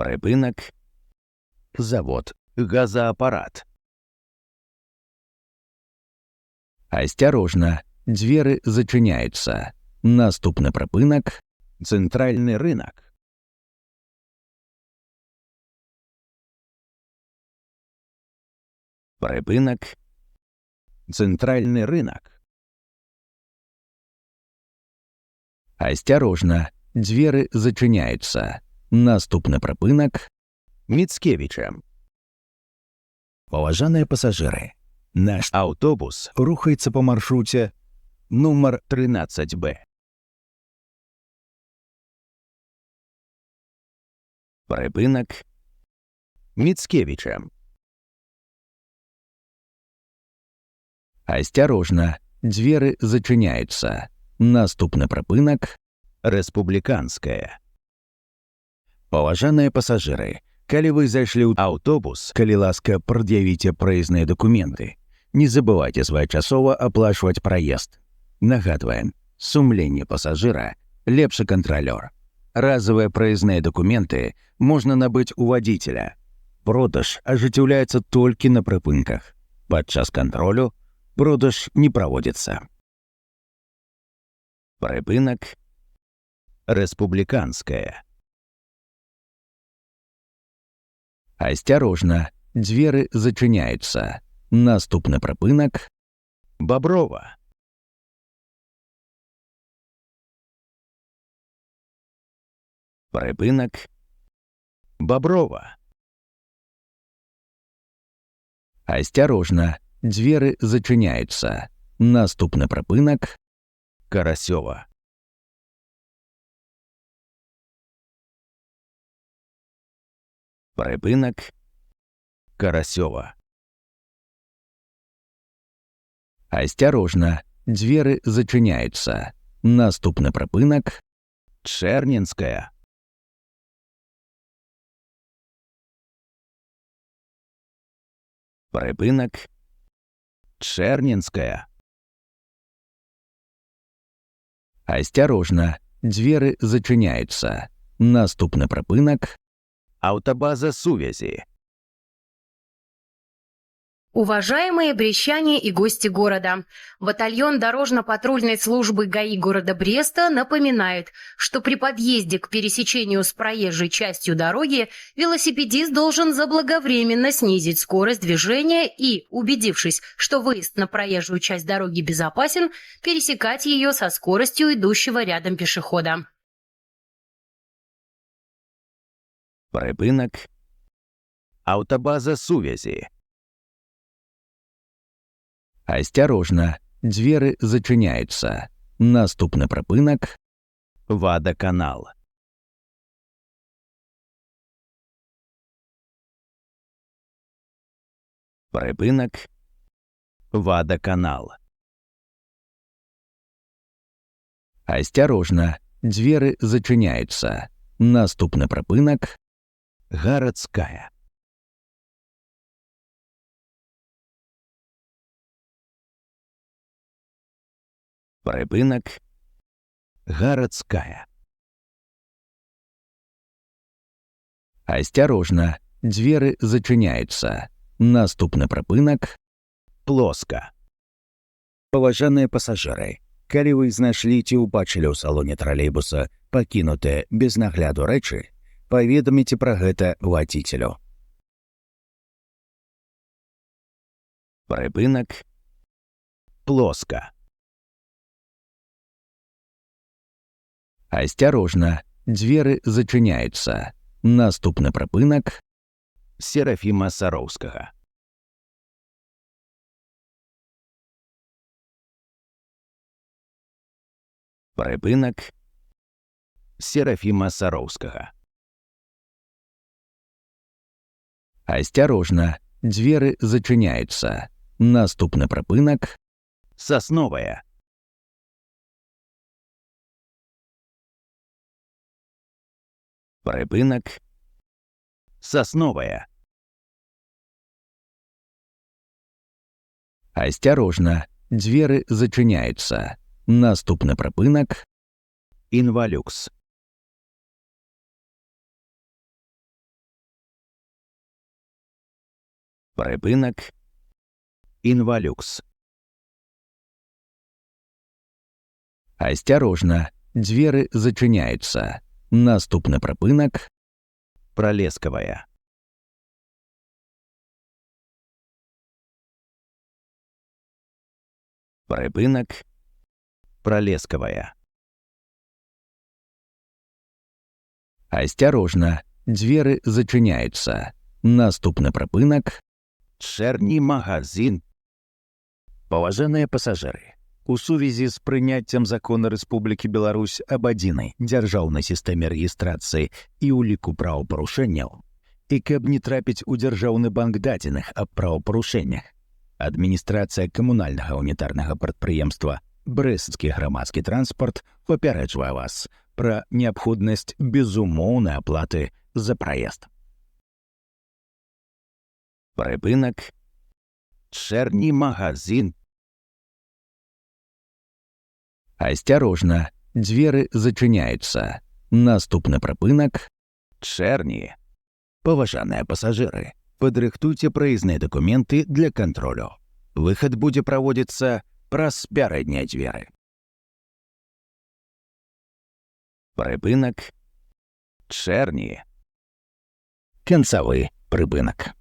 Припинок. Завод. Газоаппарат. Осторожно, двери зачиняются. Наступный припинок. Центральный рынок. Припинок. Центральный рынок. Осторожно, двери зачиняются. Наступный припинок. Міцкевича. Поважаныя пассажиры, наш автобус рухается по маршруте номер 13Б. Припинок. Міцкевича. Осторожно, двери зачиняются. Наступный припинок. Республиканская. Поважаныя пассажиры, калі вы зайшлі ў аўтобус, калі ласка, прад'явіце праязныя дакументы. Не забывайте своечасова аплачваць праезд. Нагадваем, сумленне пассажира – лепшы кантралёр. Разовые проездные документы можно набыть у водителя. Продаж ажыццяўляецца толькі на прыпынках. Падчас кантролю продаж не проводится. Прыпынак. Республиканская. Осторожно, двери зачиняются. Наступный припинок. Боброва. Припинок. Боброва. Осторожно, двери зачиняются. Наступный припинок. Карасёва. Припинок. Карасёва. Осторожно, двери зачиняются. Наступный припинок. Чернинская. Припинок. Чернинская. Осторожно, двери зачиняются. Наступный припинок. Автобаза сувязі. Уважаемые брестяне и гости города, батальон дорожно-патрульной службы ГАИ города Бреста напоминает, что при подъезде к пересечению с проезжей частью дороги велосипедист должен заблаговременно снизить скорость движения и, убедившись, что выезд на проезжую часть дороги безопасен, пересекать ее со скоростью идущего рядом пешехода. Припинок. Автобаза сувязі. Осторожно, двери зачиняются. Наступный припинок. Водоканал. Припинок. Водоканал. Осторожно, двери зачиняются. Наступный припинок. Городская. Припинок. Городская. Осторожно, двери зачиняются. Наступный припинок. Плоска. Поважаныя пассажиры, калі вы знайшлі ці ўбачылі ў салоне тралейбуса пакінутыя без нагляду рэчы, паведаміце пра гэта водителю. Припинок. Плоска. Осторожно, двери зачиняются. Наступный припинок. Серафима Сароўскага. Припинок. Серафима Сароўскага. Осторожно, двери зачиняются. Наступный припинок. Сосновая. Припинок. Сосновая. Осторожно, двери зачиняются. Наступный припинок. Инвалюкс. Припинок. Инвалюкс. Осторожно, двери зачиняются. Наступный припинок. Пролесковая. Припинок. Пролесковая. Осторожно, двери зачиняются. Наступный припинок. Чэрні магазин. Паважаныя пасажыры, у сувязі з прыняццем закона Рэспублікі Беларусь аб адзінай дзяржаўнай сістэме рэгістрацыі і ўліку правапарушэнняў, і каб не трапіць у дзяржаўны банк дадзеных аб правапарушэннях, адміністрацыя камунальнага унітарнага прадпрыемства «Брэсцкі грамадскі транспарт» папярэджвае вас пра неабходнасць безумоўнай аплаты за праезд. Припинок. Чэрні магазин. Осторожно, двери зачиняются. Наступный припинок. Чэрні. Паважаныя пассажиры, падрыхтуйце праездныя документы для контролю. Выход будзе праводзіцца праз пярэднія дзверы. Припинок. Чэрні. Канцавы припинок.